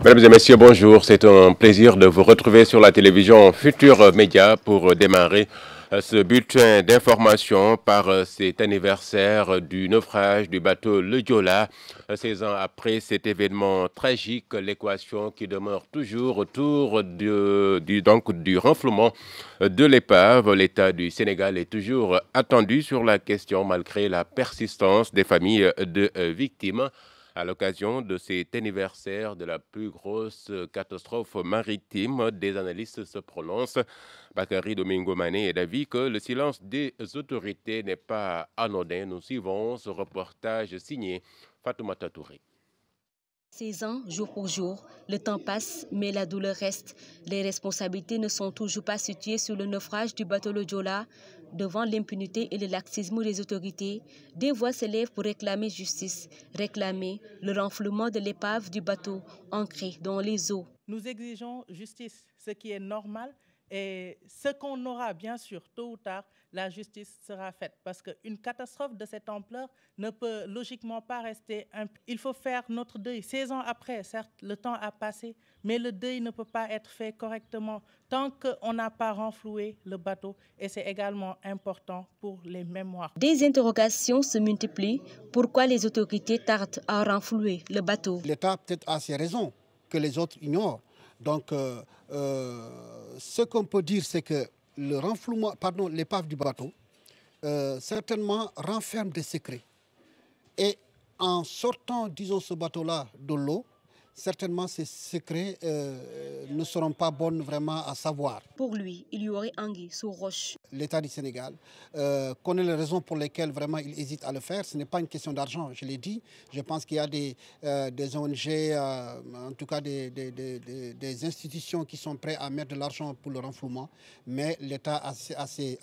Mesdames et messieurs, bonjour. C'est un plaisir de vous retrouver sur la télévision Futur Média pour démarrer ce bulletin d'information par cet anniversaire du naufrage du bateau Le Joola. 16 ans après cet événement tragique, l'équation qui demeure toujours autour du renflouement de l'épave. L'État du Sénégal est toujours attendu sur la question malgré la persistance des familles de victimes. À l'occasion de cet anniversaire de la plus grosse catastrophe maritime, des analystes se prononcent. Bakary Domingo Mané est d'avis que le silence des autorités n'est pas anodin. Nous suivons ce reportage signé Fatoumata Touré. 16 ans, jour pour jour, le temps passe, mais la douleur reste. Les responsabilités ne sont toujours pas situées sur le naufrage du bateau Le Joola. Devant l'impunité et le laxisme des autorités, des voix s'élèvent pour réclamer justice, réclamer le renflouement de l'épave du bateau ancré dans les eaux. Nous exigeons justice, ce qui est normal, et ce qu'on aura, bien sûr, tôt ou tard, la justice sera faite. Parce qu'une catastrophe de cette ampleur ne peut logiquement pas rester impune. Il faut faire notre deuil. 16 ans après, certes, le temps a passé, mais le deuil ne peut pas être fait correctement tant qu'on n'a pas renfloué le bateau. Et c'est également important pour les mémoires. Des interrogations se multiplient. Pourquoi les autorités tardent à renflouer le bateau? L'État peut-être a ses raisons que les autres ignorent. Donc, ce qu'on peut dire, c'est que le renflouement, l'épave du bateau, certainement renferme des secrets. Et en sortant, disons, ce bateau-là de l'eau, certainement ces secrets ne seront pas bons vraiment à savoir. Pour lui, il y aurait anguille sous roche. L'État du Sénégal connaît les raisons pour lesquelles vraiment il hésite à le faire. Ce n'est pas une question d'argent, je l'ai dit. Je pense qu'il y a des ONG, en tout cas des institutions qui sont prêtes à mettre de l'argent pour le renflouement. Mais l'État a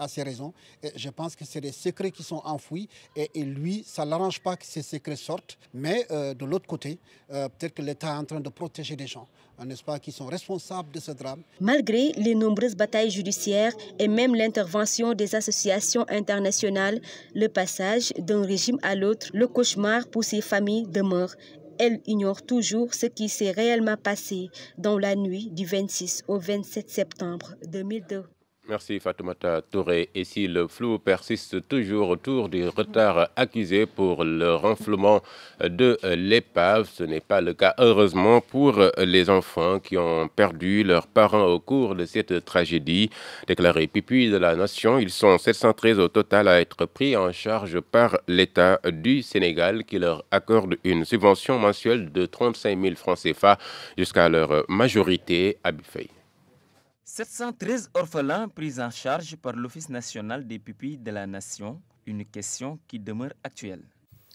ses raisons. Et je pense que c'est des secrets qui sont enfouis. Et lui, ça ne l'arrange pas que ces secrets sortent. Mais de l'autre côté, peut-être que l'État est en train de protéger des gens, n'est-ce pas, qui sont responsables de ce drame. Malgré les nombreuses batailles judiciaires et même l'intervention des associations internationales, le passage d'un régime à l'autre, le cauchemar pour ces familles demeure. Elles ignorent toujours ce qui s'est réellement passé dans la nuit du 26 au 27 septembre 2002. Merci Fatoumata Touré. Et si le flou persiste toujours autour du retard accusé pour le renflouement de l'épave, ce n'est pas le cas heureusement pour les enfants qui ont perdu leurs parents au cours de cette tragédie. Déclarés pupilles de la nation, ils sont 713 au total à être pris en charge par l'État du Sénégal qui leur accorde une subvention mensuelle de 35 000 francs CFA jusqu'à leur majorité à Bifey. 713 orphelins pris en charge par l'Office national des pupilles de la nation, une question qui demeure actuelle.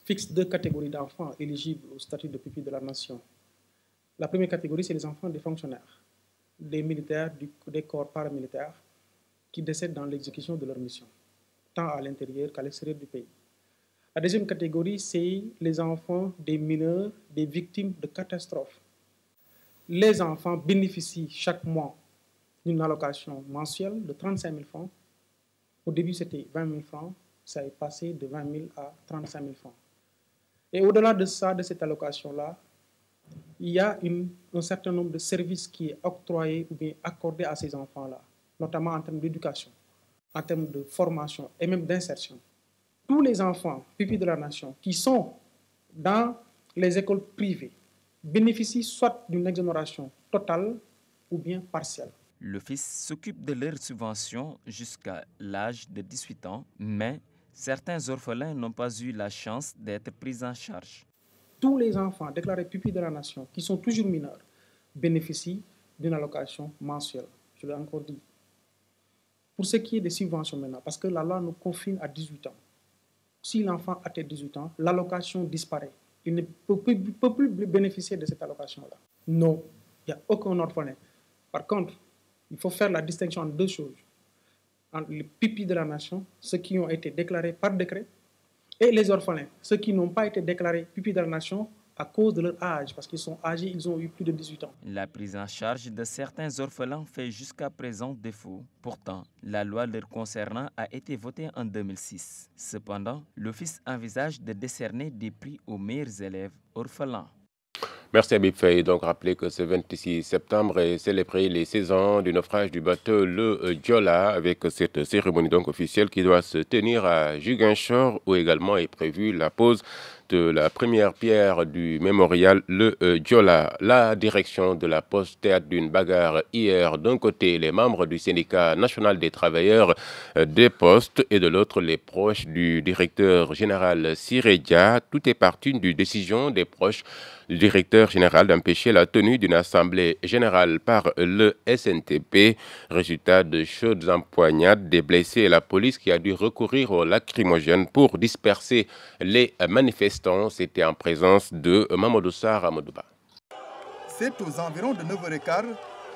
Fixe deux catégories d'enfants éligibles au statut de pupille de la nation. La première catégorie, c'est les enfants des fonctionnaires, des militaires, des corps paramilitaires qui décèdent dans l'exécution de leur mission, tant à l'intérieur qu'à l'extérieur du pays. La deuxième catégorie, c'est les enfants des mineurs, des victimes de catastrophes. Les enfants bénéficient chaque mois d'une allocation mensuelle de 35 000 francs. Au début, c'était 20 000 francs. Ça est passé de 20 000 à 35 000 francs. Et au-delà de ça, de cette allocation-là, il y a un certain nombre de services qui est octroyé ou bien accordé à ces enfants-là, notamment en termes d'éducation, en termes de formation et même d'insertion. Tous les enfants pupilles de la nation qui sont dans les écoles privées bénéficient soit d'une exonération totale ou bien partielle. L'Office s'occupe de leur subvention jusqu'à l'âge de 18 ans, mais certains orphelins n'ont pas eu la chance d'être pris en charge. Tous les enfants déclarés pupilles de la nation, qui sont toujours mineurs, bénéficient d'une allocation mensuelle. Je l'ai encore dit. Pour ce qui est des subventions maintenant, parce que la loi nous confine à 18 ans. Si l'enfant atteint 18 ans, l'allocation disparaît. Il ne peut plus bénéficier de cette allocation-là. Non, il n'y a aucun orphelin. Par contre, il faut faire la distinction entre deux choses. Entre les pupilles de la nation, ceux qui ont été déclarés par décret, et les orphelins, ceux qui n'ont pas été déclarés pupilles de la nation à cause de leur âge, parce qu'ils sont âgés, ils ont eu plus de 18 ans. La prise en charge de certains orphelins fait jusqu'à présent défaut. Pourtant, la loi leur concernant a été votée en 2006. Cependant, l'Office envisage de décerner des prix aux meilleurs élèves orphelins. Merci Habib Faye. Donc rappelez que ce 26 septembre est célébré les 16 ans du naufrage du bateau le Joola, avec cette cérémonie donc officielle qui doit se tenir à Ziguinchor, où également est prévue la pose de la première pierre du mémorial le Joola. La direction de la Poste, théâtre d'une bagarre hier. D'un côté, les membres du syndicat national des travailleurs des postes et de l'autre, les proches du directeur général Siré Dia. Tout est parti d'une décision des proches du directeur général d'empêcher la tenue d'une assemblée générale par le SNTP. Résultat de chaudes empoignades, des blessés et la police qui a dû recourir aux lacrymogènes pour disperser les manifestants. C'était en présence de Mamadou Sarr Amadouba. C'est aux environs de 9h15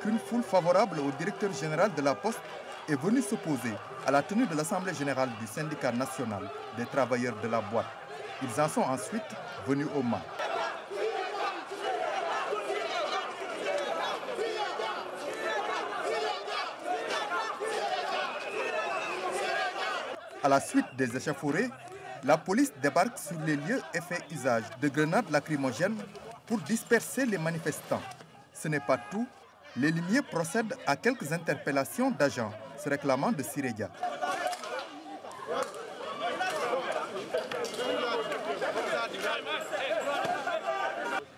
qu'une foule favorable au directeur général de la Poste est venue s'opposer à la tenue de l'Assemblée générale du syndicat national des travailleurs de la boîte. Ils en sont ensuite venus au mât. À la suite des échauffourées, la police débarque sur les lieux et fait usage de grenades lacrymogènes pour disperser les manifestants. Ce n'est pas tout. Les limiers procèdent à quelques interpellations d'agents se réclamant de Siré Dia.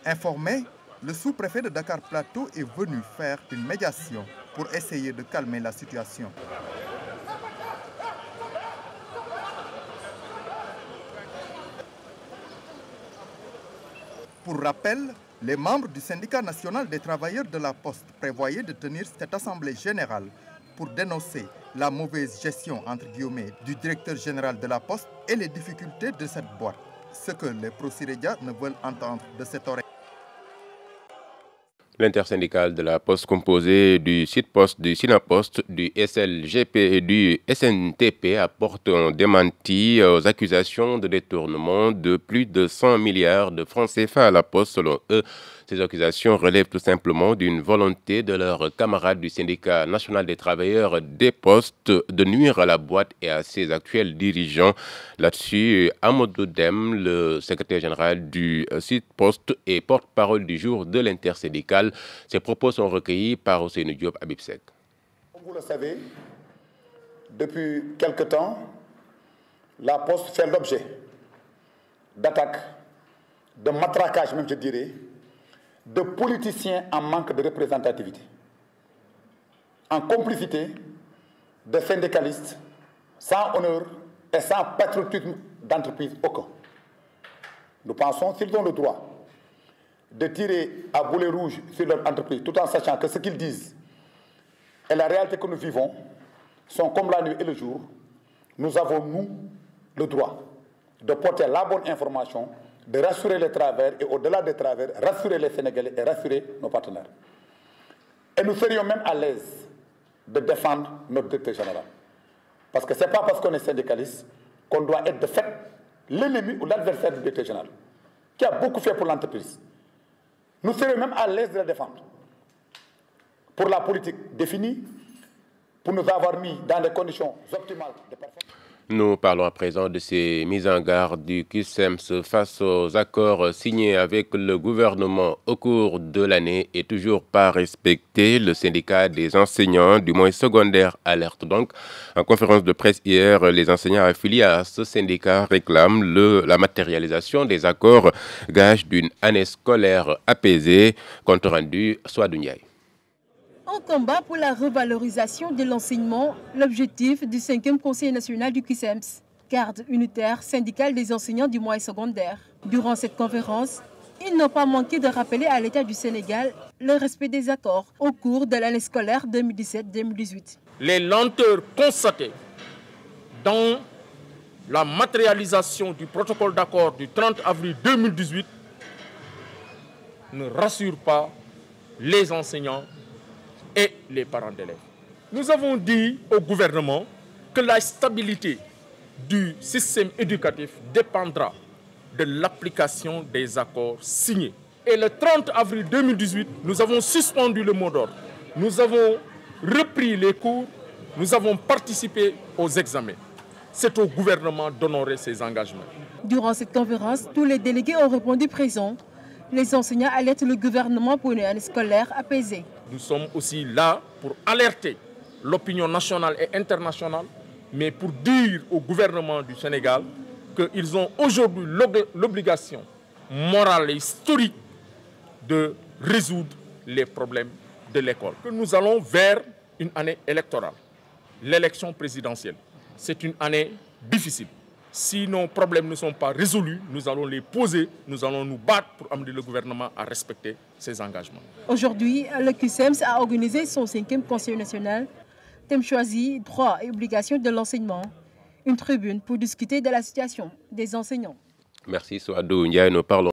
Informé, le sous-préfet de Dakar Plateau est venu faire une médiation pour essayer de calmer la situation. Pour rappel, les membres du syndicat national des travailleurs de la Poste prévoyaient de tenir cette assemblée générale pour dénoncer la mauvaise gestion, entre guillemets, du directeur général de la Poste et les difficultés de cette boîte. Ce que les pro-Siré Dia ne veulent entendre de cette oreille. L'intersyndicale de la Poste, composée du Site-Post, du Sinapost, du SLGP et du SNTP, apporte un démenti aux accusations de détournement de plus de 100 milliards de francs CFA à la Poste. Selon eux, ces accusations relèvent tout simplement d'une volonté de leurs camarades du syndicat national des travailleurs des postes de nuire à la boîte et à ses actuels dirigeants. Là-dessus, Amadou Dem, le secrétaire général du Site-Post et porte-parole du jour de l'intersyndicale, ces propos sont recueillis par Ousseynou Diop Abibsek. Comme vous le savez, depuis quelque temps, la Poste fait l'objet d'attaques, de matraquages même je dirais, de politiciens en manque de représentativité, en complicité de syndicalistes sans honneur et sans patriotisme d'entreprise aucun. Nous pensons qu'ils ont le droit de tirer à boulet rouge sur leur entreprise, tout en sachant que ce qu'ils disent et la réalité que nous vivons sont comme la nuit et le jour. Nous avons, nous, le droit de porter la bonne information, de rassurer les travailleurs et au-delà des travailleurs, rassurer les Sénégalais et rassurer nos partenaires. Et nous serions même à l'aise de défendre notre directeur général. Parce que ce n'est pas parce qu'on est syndicaliste qu'on doit être de fait l'ennemi ou l'adversaire du directeur général, qui a beaucoup fait pour l'entreprise. Nous serions même à l'aise de la défendre pour la politique définie, pour nous avoir mis dans des conditions optimales de performance. Nous parlons à présent de ces mises en garde du CUSEMS face aux accords signés avec le gouvernement au cours de l'année et toujours pas respectés. Le syndicat des enseignants du moyen secondaire alerte donc. En conférence de presse hier, les enseignants affiliés à ce syndicat réclament la matérialisation des accords, gage d'une année scolaire apaisée. Compte rendu, Souadou Ndiaye. Un combat pour la revalorisation de l'enseignement, l'objectif du 5e Conseil national du CUSEMS, garde unitaire syndicale des enseignants du moyen secondaire. Durant cette conférence, ils n'ont pas manqué de rappeler à l'État du Sénégal le respect des accords au cours de l'année scolaire 2017-2018. Les lenteurs constatées dans la matérialisation du protocole d'accord du 30 avril 2018 ne rassurent pas les enseignants et les parents d'élèves. Nous avons dit au gouvernement que la stabilité du système éducatif dépendra de l'application des accords signés. Et le 30 avril 2018, nous avons suspendu le mot d'ordre. Nous avons repris les cours, nous avons participé aux examens. C'est au gouvernement d'honorer ses engagements. Durant cette conférence, tous les délégués ont répondu présents. Les enseignants alertent le gouvernement pour une année scolaire apaisée. Nous sommes aussi là pour alerter l'opinion nationale et internationale, mais pour dire au gouvernement du Sénégal qu'ils ont aujourd'hui l'obligation morale et historique de résoudre les problèmes de l'école. Nous allons vers une année électorale, l'élection présidentielle. C'est une année difficile. Si nos problèmes ne sont pas résolus, nous allons les poser, nous allons nous battre pour amener le gouvernement à respecter ses engagements. Aujourd'hui, le QCEMS a organisé son 5e Conseil national. Thème choisi, droits et obligations de l'enseignement. Une tribune pour discuter de la situation des enseignants. Merci Souadou Ndiaye, nous parlons